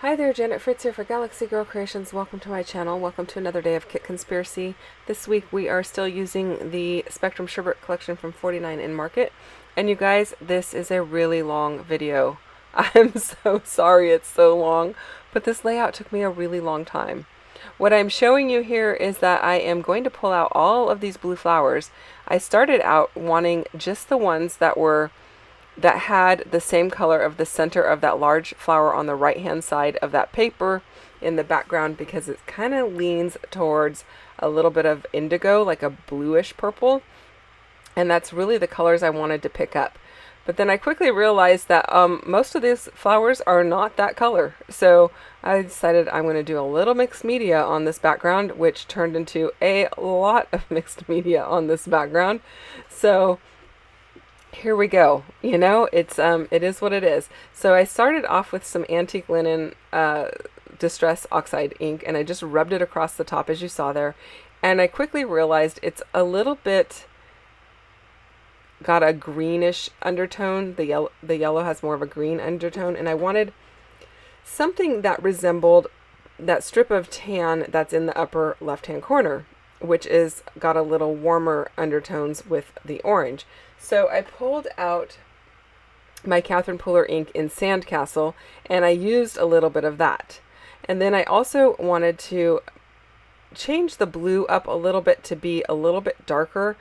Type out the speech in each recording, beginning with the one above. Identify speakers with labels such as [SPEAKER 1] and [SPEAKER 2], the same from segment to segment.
[SPEAKER 1] Hi there, Janet Fritz here for Galaxy Girl Creations. Welcome to my channel. Welcome to another day of Kit Conspiracy. This week we are still using the Spectrum Sherbet collection from 49 in Market. And you guys, this is a really long video. I'm so sorry it's so long, but this layout took me a really long time. What I'm showing you here is that I am going to pull out all of these blue flowers. I started out wanting just the ones that had the same color of the center of that large flower on the right hand side of that paper in the background, because it kind of leans towards a little bit of indigo, like a bluish purple, and that's really the colors I wanted to pick up. But then I quickly realized that most of these flowers are not that color, so I decided I'm going to do a little mixed media on this background, which turned into a lot of mixed media on this background. So here we go. You know, it is what it is. So I started off with some antique linen distress oxide ink, and I just rubbed it across the top as you saw there. And I quickly realized it's a little bit got a greenish undertone. The yellow has more of a green undertone, and I wanted something that resembled that strip of tan that's in the upper left-hand corner, which is got a little warmer undertones with the orange. So I pulled out my Catherine Pooler ink in Sandcastle, and I used a little bit of that. And then I also wanted to change the blue up a little bit to be a little bit darker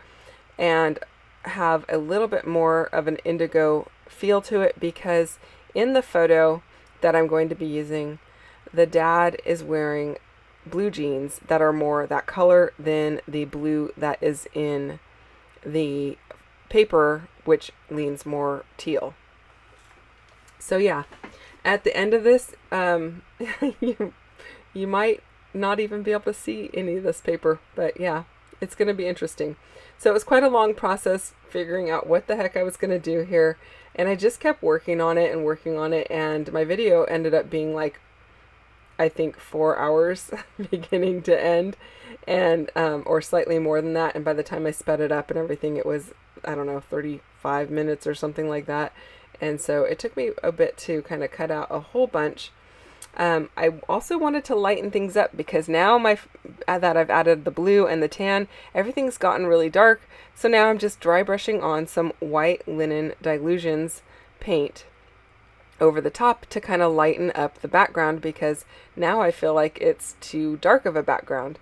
[SPEAKER 1] and have a little bit more of an indigo feel to it, because in the photo that I'm going to be using, the dad is wearing blue jeans that are more that color than the blue that is in the paper, which leans more teal. So yeah, at the end of this, you might not even be able to see any of this paper, but yeah, it's going to be interesting. So it was quite a long process figuring out what the heck I was going to do here, and I just kept working on it, and my video ended up being like, I think 4 hours beginning to end, and or slightly more than that. And by the time I sped it up and everything, it was, I don't know, 35 minutes or something like that. And so it took me a bit to kind of cut out a whole bunch. I also wanted to lighten things up, because now that I've added the blue and the tan, everything's gotten really dark. So now I'm just dry brushing on some white linen Dilutions paint over the top to kind of lighten up the background, because now I feel like it's too dark of a background.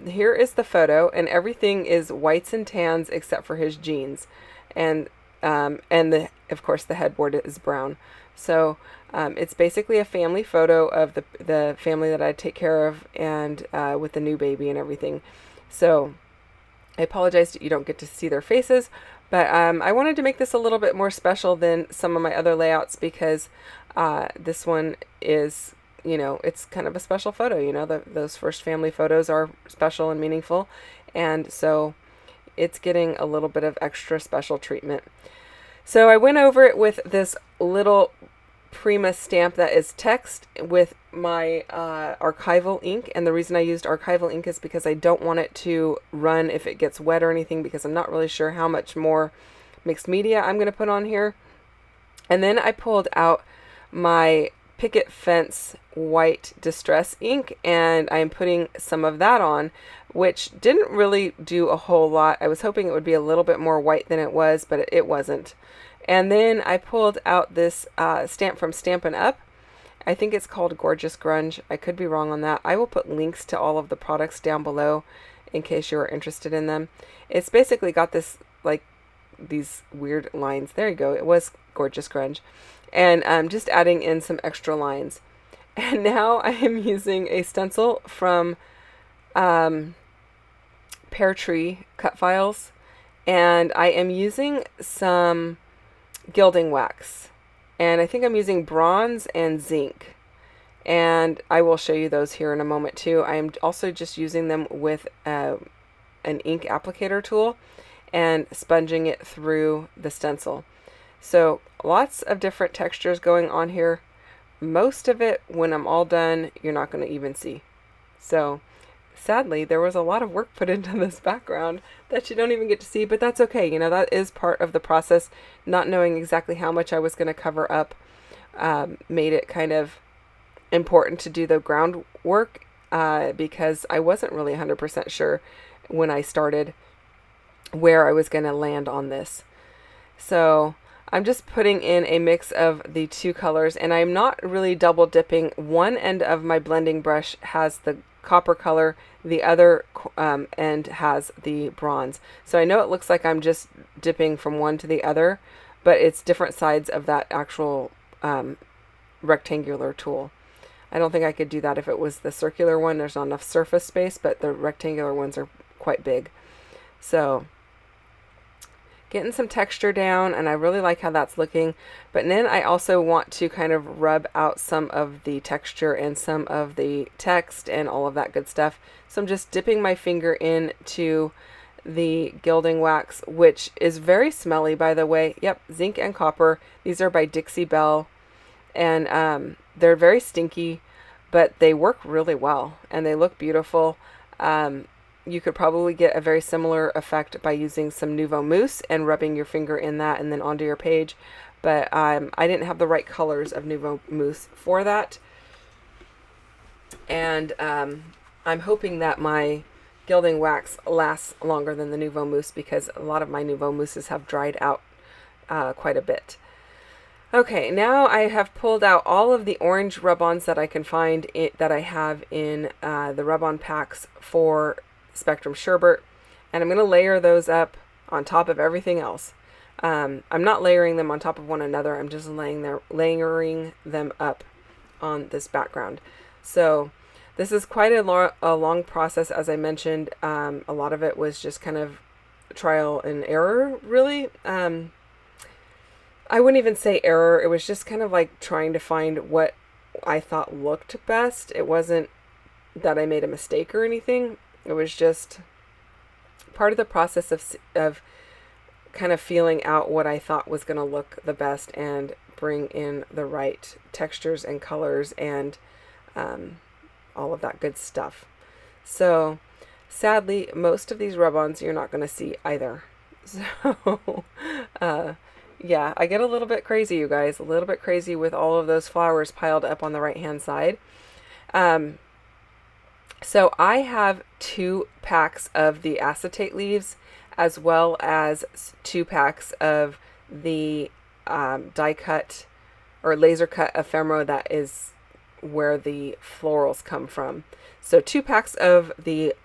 [SPEAKER 1] Here is the photo, and everything is whites and tans except for his jeans, and of course the headboard is brown. So it's basically a family photo of the family that I take care of, and with the new baby and everything. So I apologize that you don't get to see their faces, but I wanted to make this a little bit more special than some of my other layouts, because this one is, you know, it's kind of a special photo. You know, those first family photos are special and meaningful, and so it's getting a little bit of extra special treatment. So I went over it with this little Prima stamp that is text with my archival ink, and the reason I used archival ink is because I don't want it to run if it gets wet or anything, because I'm not really sure how much more mixed media I'm going to put on here. And then I pulled out my Picket Fence white distress ink, and I'm putting some of that on, which didn't really do a whole lot. I was hoping it would be a little bit more white than it was, but it wasn't. And then I pulled out this stamp from Stampin' Up. I think it's called Gorgeous Grunge. I could be wrong on that. I will put links to all of the products down below in case you're interested in them. It's basically got this, like, these weird lines. There you go. It was Gorgeous Grunge. And I'm just adding in some extra lines. And now I am using a stencil from Pear Tree Cut Files. And I am using some gilding wax, and I think I'm using bronze and zinc, and I will show you those here in a moment too. I am also just using them with an ink applicator tool and sponging it through the stencil. So lots of different textures going on here. Most of it, when I'm all done, you're not going to even see. So sadly, there was a lot of work put into this background that you don't even get to see, but that's okay. You know, that is part of the process. Not knowing exactly how much I was going to cover up made it kind of important to do the groundwork because I wasn't really 100% sure when I started where I was going to land on this. So I'm just putting in a mix of the two colors, and I'm not really double dipping. One end of my blending brush has the copper color, the other end has the bronze. So I know it looks like I'm just dipping from one to the other, but it's different sides of that actual rectangular tool. I don't think I could do that if it was the circular one. There's not enough surface space, but the rectangular ones are quite big. So getting some texture down, and I really like how that's looking. But then I also want to kind of rub out some of the texture and some of the text and all of that good stuff. So I'm just dipping my finger into the gilding wax, which is very smelly, by the way. Yep, zinc and copper. These are by Dixie Belle, and they're very stinky, but they work really well and they look beautiful. You could probably get a very similar effect by using some Nouveau Mousse and rubbing your finger in that and then onto your page. But I didn't have the right colors of Nouveau Mousse for that. And I'm hoping that my gilding wax lasts longer than the Nouveau Mousse, because a lot of my Nouveau Mousses have dried out quite a bit. Okay, now I have pulled out all of the orange rub-ons that I can find that I have in the rub-on packs for Spectrum Sherbet, and I'm going to layer those up on top of everything else. I'm not layering them on top of one another, I'm just layering them up on this background. So this is quite a long process, as I mentioned. A lot of it was just kind of trial and error, really. I wouldn't even say error, it was just kind of like trying to find what I thought looked best. It wasn't that I made a mistake or anything. It was just part of the process of kind of feeling out what I thought was going to look the best and bring in the right textures and colors and all of that good stuff. So sadly, most of these rub-ons you're not going to see either. So yeah, I get a little bit crazy, you guys, a little bit crazy with all of those flowers piled up on the right hand side. So I have 2 packs of the acetate leaves, as well as 2 packs of the die cut or laser cut ephemera, that is where the florals come from. So 2 packs of the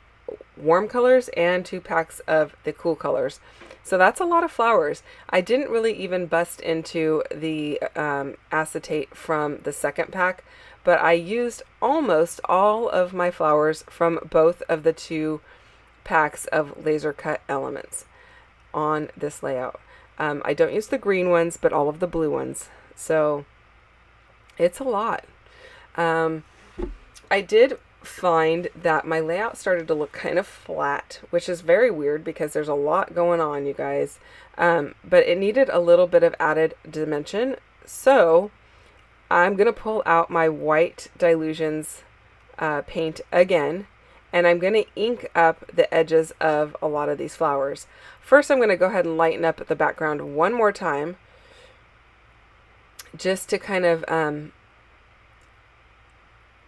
[SPEAKER 1] warm colors and 2 packs of the cool colors. So that's a lot of flowers. I didn't really even bust into the acetate from the second pack, but I used almost all of my flowers from both of the 2 packs of laser cut elements on this layout. I don't use the green ones, but all of the blue ones. So it's a lot. I did find that my layout started to look kind of flat, which is very weird because there's a lot going on, you guys. But it needed a little bit of added dimension. So I'm going to pull out my white Dylusions paint again, and I'm going to ink up the edges of a lot of these flowers. First, I'm going to go ahead and lighten up the background one more time, just to kind of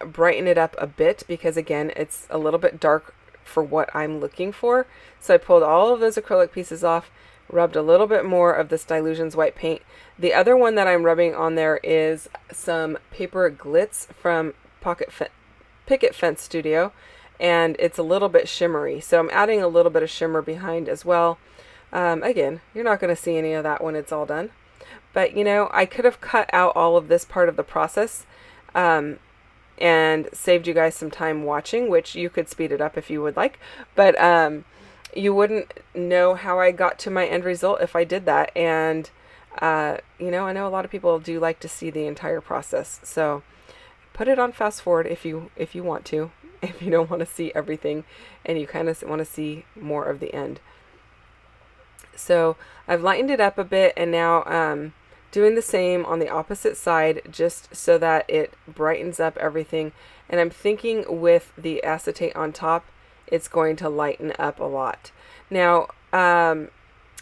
[SPEAKER 1] brighten it up a bit, because again, it's a little bit dark for what I'm looking for. So I pulled all of those acrylic pieces off, rubbed a little bit more of this Dylusions white paint. The other one that I'm rubbing on there is some paper glitz from Picket Fence Studio, and it's a little bit shimmery, so I'm adding a little bit of shimmer behind as well. Again, you're not going to see any of that when it's all done, but you know, I could have cut out all of this part of the process and saved you guys some time watching, which you could speed it up if you would like, but you wouldn't know how I got to my end result if I did that. And you know, I know a lot of people do like to see the entire process, so put it on fast forward if you want to, if you don't want to see everything and you kind of want to see more of the end. So I've lightened it up a bit, and now doing the same on the opposite side, just so that it brightens up everything. And I'm thinking with the acetate on top, it's going to lighten up a lot. Now,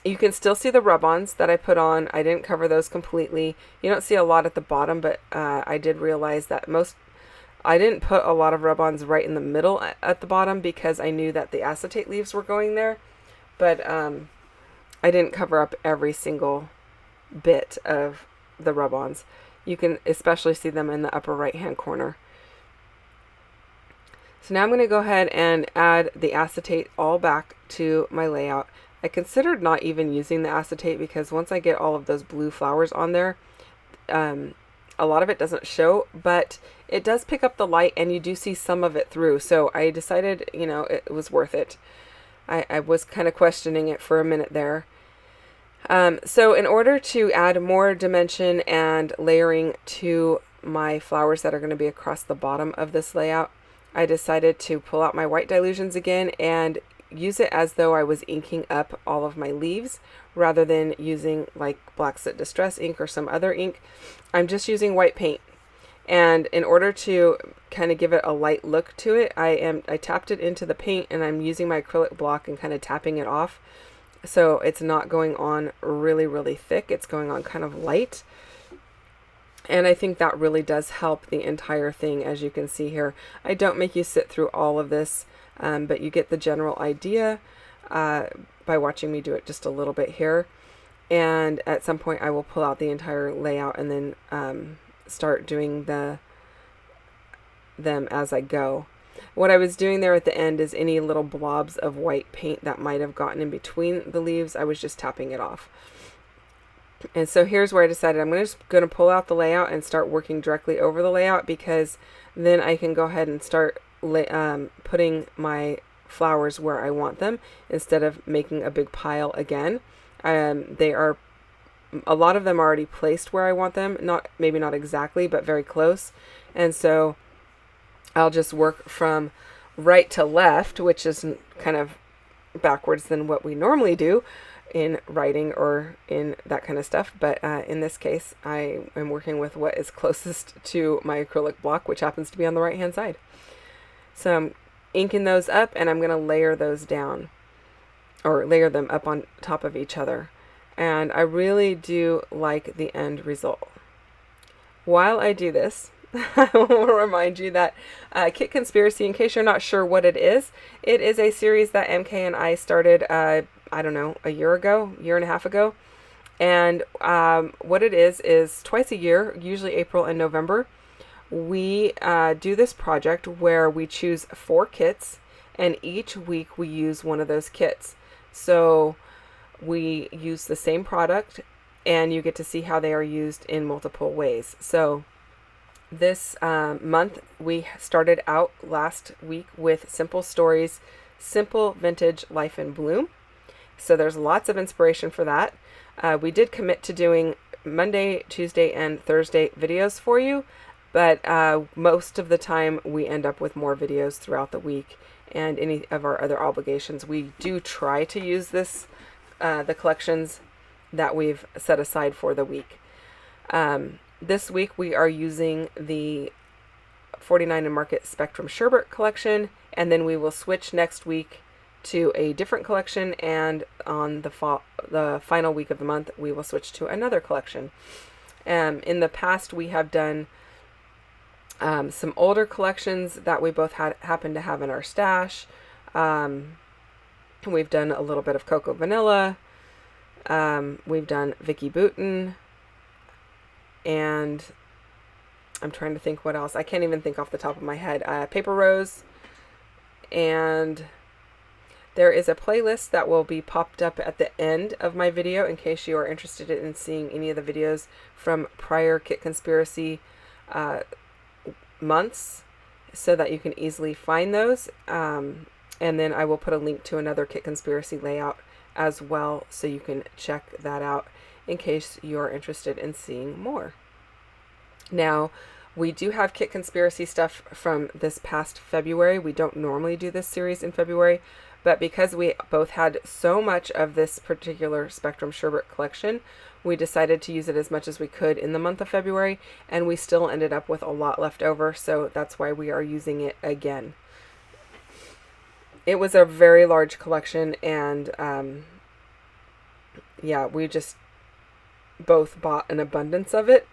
[SPEAKER 1] you can still see the rub-ons that I put on. I didn't cover those completely. You don't see a lot at the bottom, but I did realize that most I didn't put a lot of rub-ons right in the middle at the bottom because I knew that the acetate leaves were going there, but I didn't cover up every single bit of the rub-ons. You can especially see them in the upper right hand corner. So now I'm going to go ahead and add the acetate all back to my layout. I considered not even using the acetate because once I get all of those blue flowers on there, a lot of it doesn't show, but it does pick up the light and you do see some of it through. So I decided, you know, it was worth it. I was kind of questioning it for a minute there. So in order to add more dimension and layering to my flowers that are going to be across the bottom of this layout, I decided to pull out my white dilutions again and use it as though I was inking up all of my leaves rather than using like Black Soot Distress ink or some other ink. I'm just using white paint. And in order to kind of give it a light look to it, I tapped it into the paint and I'm using my acrylic block and kind of tapping it off. So it's not going on really, really thick. It's going on kind of light. And I think that really does help the entire thing, as you can see here. I don't make you sit through all of this, but you get the general idea by watching me do it just a little bit here. And at some point I will pull out the entire layout and then start doing them as I go. What I was doing there at the end is any little blobs of white paint that might have gotten in between the leaves, I was just tapping it off. And so here's where I decided I'm just going to pull out the layout and start working directly over the layout, because then I can go ahead and start putting my flowers where I want them instead of making a big pile again. A lot of them are already placed where I want them, maybe not exactly, but very close. And so I'll just work from right to left, which is kind of backwards than what we normally do in writing or in that kind of stuff. But in this case, I am working with what is closest to my acrylic block, which happens to be on the right hand side. So I'm inking those up and I'm going to layer those down, or layer them up on top of each other. And I really do like the end result. While I do this, I will remind you that Kit Conspiracy, in case you're not sure what it is a series that MK and I started, I don't know, a year and a half ago. And what it is twice a year, usually April and November, we do this project where we choose 4 kits, and each week we use one of those kits. So we use the same product, and you get to see how they are used in multiple ways. So this month we started out last week with Simple Stories, Simple Vintage Life in Bloom. So there's lots of inspiration for that. We did commit to doing Monday, Tuesday, and Thursday videos for you, but most of the time we end up with more videos throughout the week and any of our other obligations. We do try to use the collections that we've set aside for the week. This week we are using the 49 and Market Spectrum Sherbet collection, and then we will switch next week to a different collection, and on the final week of the month we will switch to another collection. In the past we have done some older collections that we both happen to have in our stash. We've done a little bit of Cocoa Vanilla. We've done Vicky Bouton, and I'm trying to think what else. I can't even think off the top of my head. Paper Rose, and there is a playlist that will be popped up at the end of my video in case you are interested in seeing any of the videos from prior Kit Conspiracy months, so that you can easily find those. And then I will put a link to another Kit Conspiracy layout as well, so you can check that out in case you're interested in seeing more. Now, we do have Kit Conspiracy stuff from this past February. We don't normally do this series in February, but because we both had so much of this particular Spectrum Sherbet collection, we decided to use it as much as we could in the month of February, and we still ended up with a lot left over, so that's why we are using it again. It was a very large collection, and yeah, we just both bought an abundance of it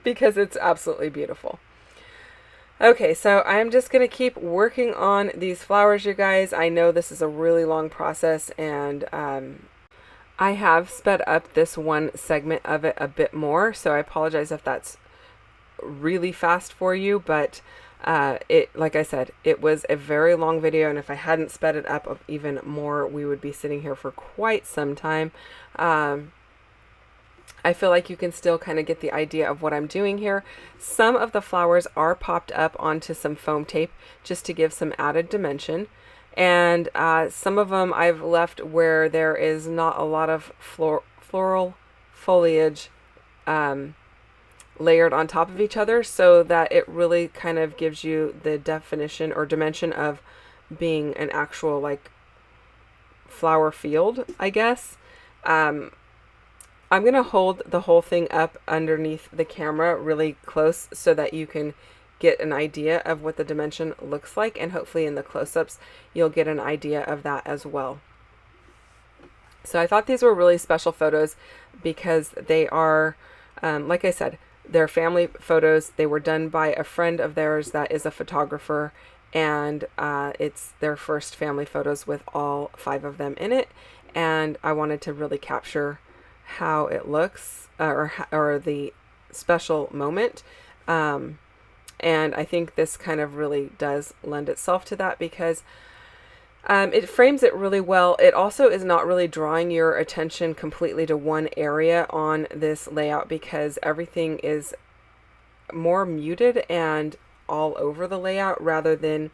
[SPEAKER 1] because it's absolutely beautiful. Okay, so I'm just going to keep working on these flowers, you guys. I know this is a really long process, and I have sped up this one segment of it a bit more, so I apologize if that's really fast for you, but like I said, it was a very long video, and if I hadn't sped it up even more, we would be sitting here for quite some time. I feel like you can still kind of get the idea of what I'm doing here. Some of the flowers are popped up onto some foam tape just to give some added dimension. And some of them I've left where there is not a lot of floral foliage layered on top of each other, so that it really kind of gives you the definition or dimension of being an actual like flower field, I guess. I'm going to hold the whole thing up underneath the camera really close so that you can get an idea of what the dimension looks like, and hopefully in the close-ups you'll get an idea of that as well. So I thought these were really special photos because they are, like I said, they're family photos. They were done by a friend of theirs that is a photographer, and it's their first family photos with all 5 of them in it, and I wanted to really capture how it looks or the special moment, and I think this kind of really does lend itself to that because it frames it really well. It also is not really drawing your attention completely to one area on this layout because everything is more muted and all over the layout rather than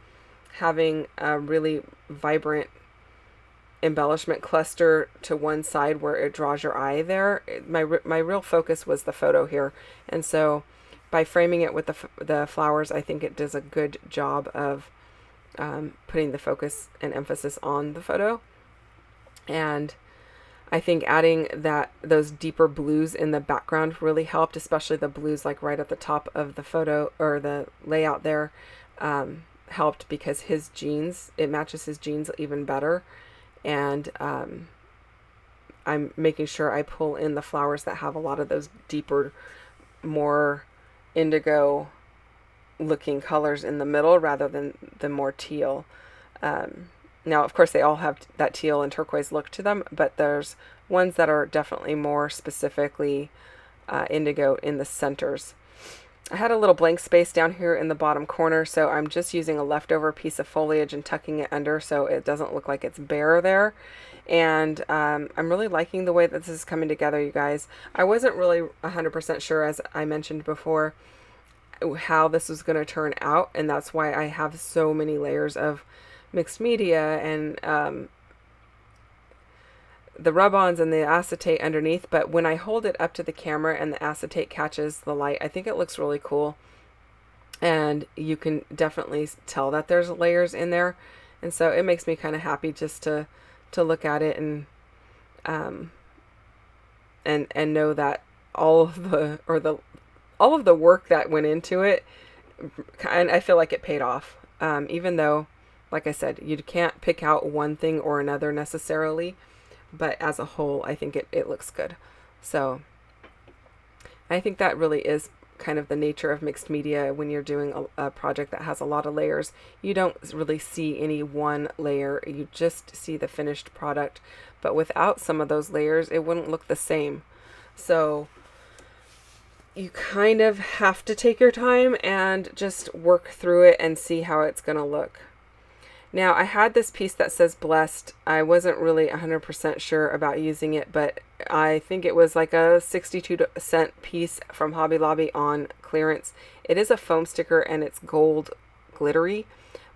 [SPEAKER 1] having a really vibrant embellishment cluster to one side where it draws your eye there. My real focus was the photo here, and so by framing it with the flowers, I think it does a good job of putting the focus and emphasis on the photo. And I think adding those deeper blues in the background really helped, especially the blues like right at the top of the photo or the layout there, helped because his jeans, it matches his jeans even better. And I'm making sure I pull in the flowers that have a lot of those deeper, more indigo looking colors in the middle rather than the more teal. Now, of course, they all have that teal and turquoise look to them, but there's ones that are definitely more specifically indigo in the centers. I had a little blank space down here in the bottom corner, so I'm just using a leftover piece of foliage and tucking it under so it doesn't look like it's bare there. And I'm really liking the way that this is coming together, you guys. I wasn't really 100% sure, as I mentioned before, how this was going to turn out, and that's why I have so many layers of mixed media and the rub-ons and the acetate underneath. But when I hold it up to the camera and the acetate catches the light, I think it looks really cool, and you can definitely tell that there's layers in there, and so it makes me kind of happy just to look at it and know that all of the work that went into it, and I feel like it paid off, even though, like I said, you can't pick out one thing or another necessarily, but as a whole, I think it looks good. So I think that really is kind of the nature of mixed media. When you're doing a project that has a lot of layers, you don't really see any one layer, you just see the finished product. But without some of those layers, it wouldn't look the same. So you kind of have to take your time and just work through it and see how it's going to look. Now, I had this piece that says blessed. I wasn't really 100% sure about using it, but I think it was like a 62-cent piece from Hobby Lobby on clearance. It is a foam sticker and it's gold glittery.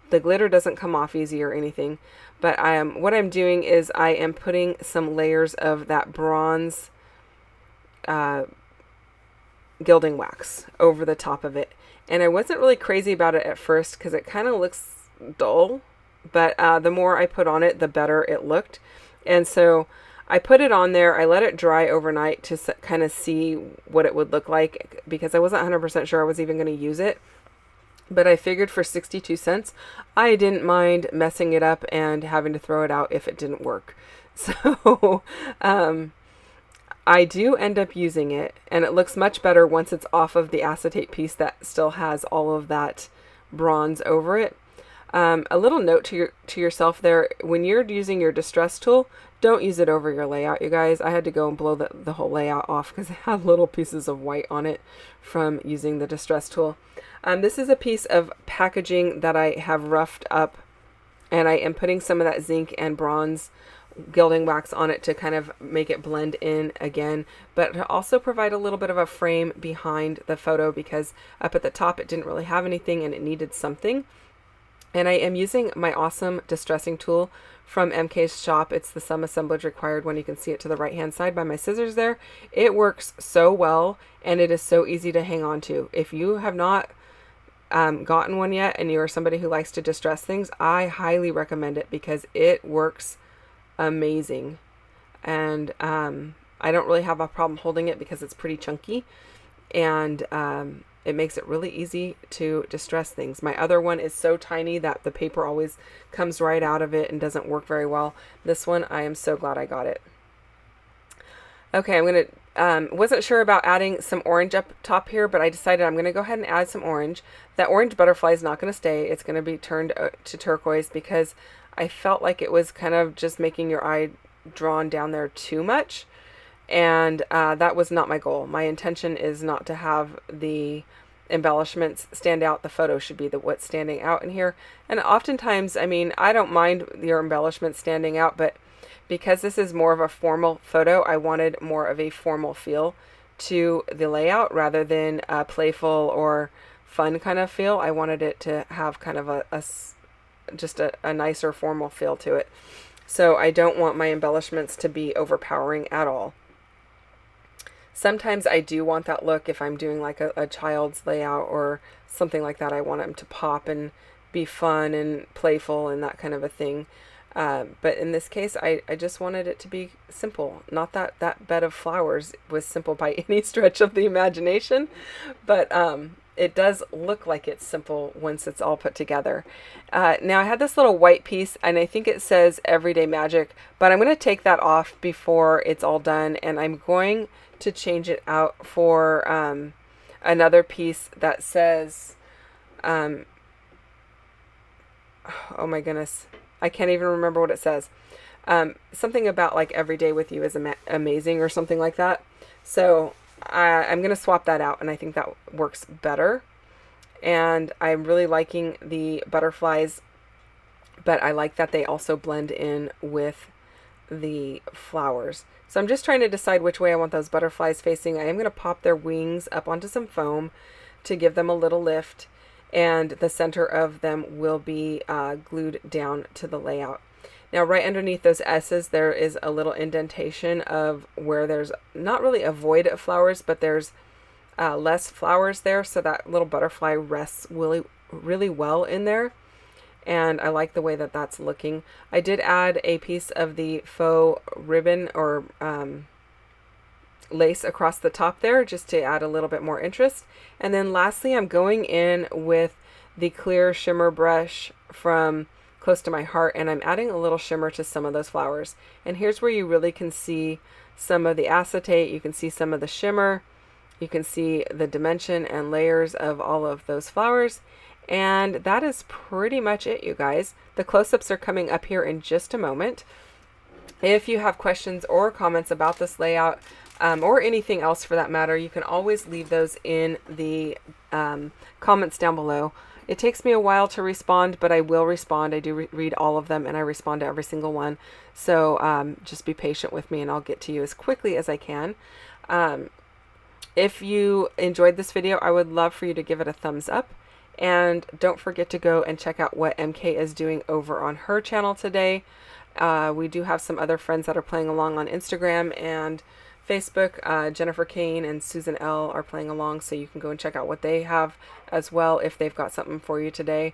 [SPEAKER 1] The glitter doesn't come off easy or anything, but what I'm doing is I am putting some layers of that bronze gilding wax over the top of it. And I wasn't really crazy about it at first because it kind of looks dull. But the more I put on it, the better it looked. And so I put it on there. I let it dry overnight to kind of see what it would look like because I wasn't 100% sure I was even going to use it. But I figured for 62 cents, I didn't mind messing it up and having to throw it out if it didn't work. So I do end up using it, and it looks much better once it's off of the acetate piece that still has all of that bronze over it. A little note to yourself there, when you're using your distress tool, don't use it over your layout, you guys. I had to go and blow the whole layout off because it had little pieces of white on it from using the distress tool. This is a piece of packaging that I have roughed up, and I am putting some of that zinc and bronze gilding wax on it to kind of make it blend in again, but to also provide a little bit of a frame behind the photo, because up at the top it didn't really have anything and it needed something. And I am using my awesome distressing tool from MK's shop. It's the Some Assemblage Required one. You can see it to the right hand side by my scissors there. It works so well, and it is so easy to hang on to. If you have not gotten one yet and you are somebody who likes to distress things, I highly recommend it because it works amazing. And I don't really have a problem holding it because it's pretty chunky, and it makes it really easy to distress things. My other one is so tiny that the paper always comes right out of it and doesn't work very well. This one, I am so glad I got it. Okay, I'm going to, wasn't sure about adding some orange up top here, but I decided I'm going to go ahead and add some orange. That orange butterfly is not going to stay. It's going to be turned to turquoise because I felt like it was kind of just making your eye drawn down there too much. And that was not my goal. My intention is not to have the embellishments stand out. The photo should be what's standing out in here. And oftentimes, I mean, I don't mind your embellishments standing out, but because this is more of a formal photo, I wanted more of a formal feel to the layout rather than a playful or fun kind of feel. I wanted it to have kind of just a nicer formal feel to it. So I don't want my embellishments to be overpowering at all. Sometimes I do want that look if I'm doing like a child's layout or something like that. I want them to pop and be fun and playful and that kind of a thing. But in this case, I just wanted it to be simple. Not that that bed of flowers was simple by any stretch of the imagination, but it does look like it's simple once it's all put together. Now I had this little white piece, and I think it says Everyday Magic, but I'm going to take that off before it's all done, and I'm going to change it out for another piece that says, oh my goodness, I can't even remember what it says. Something about like every day with you is amazing or something like that. So I'm going to swap that out, and I think that works better. And I'm really liking the butterflies, but I like that they also blend in with the flowers. So I'm just trying to decide which way I want those butterflies facing. I am going to pop their wings up onto some foam to give them a little lift, and the center of them will be glued down to the layout. Now right underneath those S's there is a little indentation of where there's not really a void of flowers, but there's less flowers there, so that little butterfly rests really well in there. And I like the way that that's looking. I did add a piece of the faux ribbon or lace across the top there just to add a little bit more interest. And then lastly, I'm going in with the clear shimmer brush from Close to My Heart, and I'm adding a little shimmer to some of those flowers. And here's where you really can see some of the acetate, you can see some of the shimmer, you can see the dimension and layers of all of those flowers. And that is pretty much it, you guys. The close-ups are coming up here in just a moment. If you have questions or comments about this layout, or anything else for that matter, you can always leave those in the comments down below. It takes me a while to respond, but I will respond. I do read all of them, and I respond to every single one. So just be patient with me, and I'll get to you as quickly as I can. If you enjoyed this video, I would love for you to give it a thumbs up. And don't forget to go and check out what MK is doing over on her channel today. We do have some other friends that are playing along on Instagram and Facebook. Jennifer Kane and Susan L are playing along, so you can go and check out what they have as well if they've got something for you today.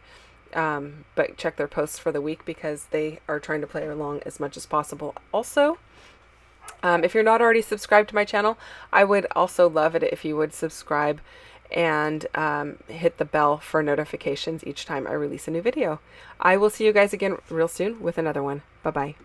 [SPEAKER 1] But check their posts for the week because they are trying to play along as much as possible. Also, if you're not already subscribed to my channel, I would also love it if you would subscribe and hit the bell for notifications each time I release a new video. I will see you guys again real soon with another one. Bye-bye.